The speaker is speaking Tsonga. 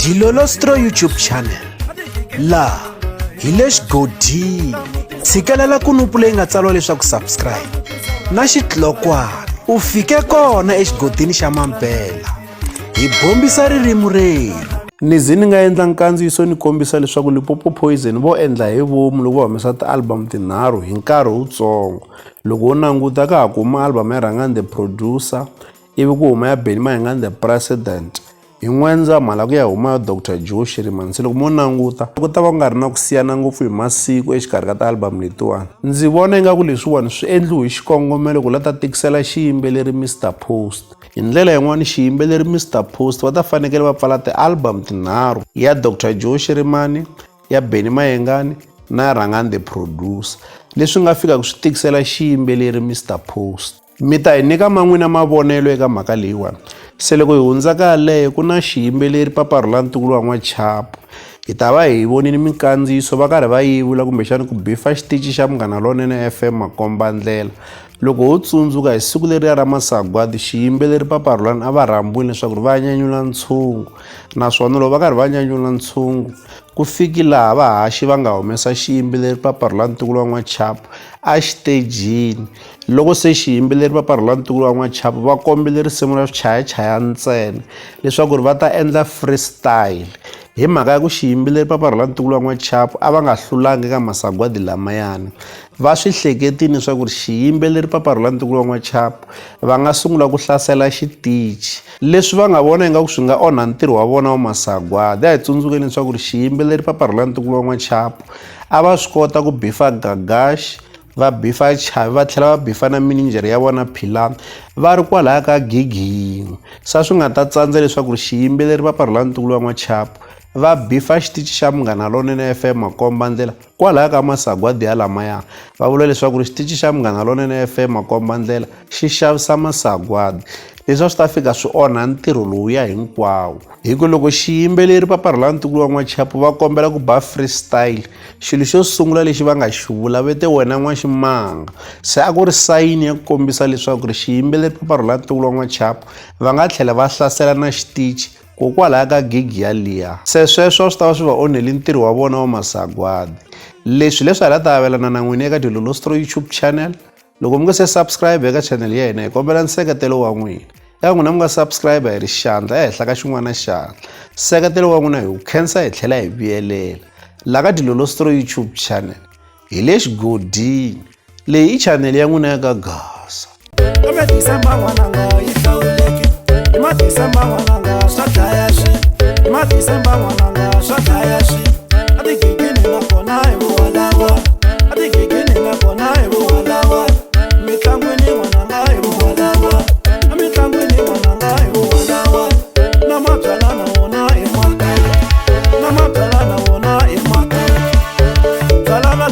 Dilolostro YouTube channel la hilesh godi tshikelela kunupu leyi nga tsariwa leswaku subscribe na xitlokwana u fike kona exigodini xa Mampela hi bombisa ririmi rero ni nga endla nkandziyiso ni kombisa leswaku Limpopo Poison vo endla hi vomu loko va humesa ti-album tinharhu hi nkarhi wutsongo. Loko u languta ka ha kuma album ya Rhulani the producer ivi ku huma ya Benny Mayengani the president hi N'wendzamhala ku ya huma ya Dr. Rhulani. Se loko mo languta ku ta va ku nga ri na ku siyana ngopfu hi masiku exikarhi ka ti-album letiwani. Ndzi vona ingaku leswiwani swi endliwe hi xikongomelo ku lata tikisela xiyimbeleri Mr Post. Hi ndlela yin'wana xiyimbeleri Mr Post va ta fanekele va pfala ti-album tinharhu ya Dr. Rhulani, ya Benny Mayengani na ya Rhulani the producer, leswi nga fika ku swi tikisela xiyimbeleri Mr Post. Mi ta hi nyika man'wina mavonelo eka mhaka leyiwani. Se loko hi hundza ka leyo ku na xiyimbeleri Papa Rhulani Ntukulu wa N'wachapu. Hi ta va hi vonile mikandziyiso va karhi va yivula kumbexana ku bifa xitichi xa Munghana Lonene FM makombandlela. Loko ho tsundzuka hi siku leriya ra masagwadi xiyimbeleri Papa Rhulani a va rhambiwile leswaku va nyanyula ntshungu, naswona loko va karhi va nyanyula ntshungu ku fiki laha vahaxi va nga humesa xiyimbeleri Papa Rhulani Ntukulu wa N'wachapu a xitejini. Loko se xiyimbeleri Papa Rhulani Ntukulu wa N'wachapu va kombele risimu ra swichayachaya ntsena leswaku va ta endla freestyle. Hi mhaka ya ku xiyimbeleri Papa Rhulani Ntukulu wa N'wachapu a va nga hlulangi eka masagwadi lamayani, va swi hleketile leswaku xiyimbeleri Papa Rhulani Ntukulu wa N'wachapu va nga sungula ku hlasela xitichi, leswi va nga vona ingaku swi nga onha ntirho wa vona wa masagwadi. A hi tsundzukeni leswaku xiyimbeleri Papa Rhulani Ntukulu wa N'wachapu a va swi kota ku bifa gagashi, va bifa chavi, va tlhela va bifa na mininjere ya vona Philani va ri kwalaya ka gigi yin'we. Sa swi nga ta tsandza leswaku xiyimbeleri Papa Rhulani Ntukulu wa N'wachapu va bifa xitichi xa Munghana Lonene FM makombandlela kwalaya ka masagwadi ya lamaya. Va vula leswaku xitichi xa Munghana Lonene FM makombandlela xi xavisa masagwadi, leswi swi ta fika swi onha ntirho lowuya hinkwawo. Hi ku loko xiyimbeleri Papa Rhulani Ntukulu wa N'wachapu va kombela ku ba freestyle, xilo xo sungula lexi va nga xi vula vete wena n'waximanga. Se a ku ri sayini ya ku kombisa leswaku xiyimbeleri Papa Rhulani Ntukulu wa N'wachapu va nga tlhela va hlasela na xitichi kokwalaha ka gigi yaliya. Se sweswo swi ta va swi va onheli ntirho wa vona wa masagwadi. Leswi hi ta avelana na n'wini eka Dilolostro YouTube channel. Loko mi nga se subscribe eka channel ya hina hi kombela nseketelo wa n'wina. Eka n'wina mi nga subscribe hi ri xandla ehenhla ka xin'wana na xandla. Nseketelo wa n'wina hi wu khensa hi tlhela hi vuyelela. La ka Dilolostro YouTube channel hi le xigodini, leyi i channel ya n'wina ya ka Gasa. Valava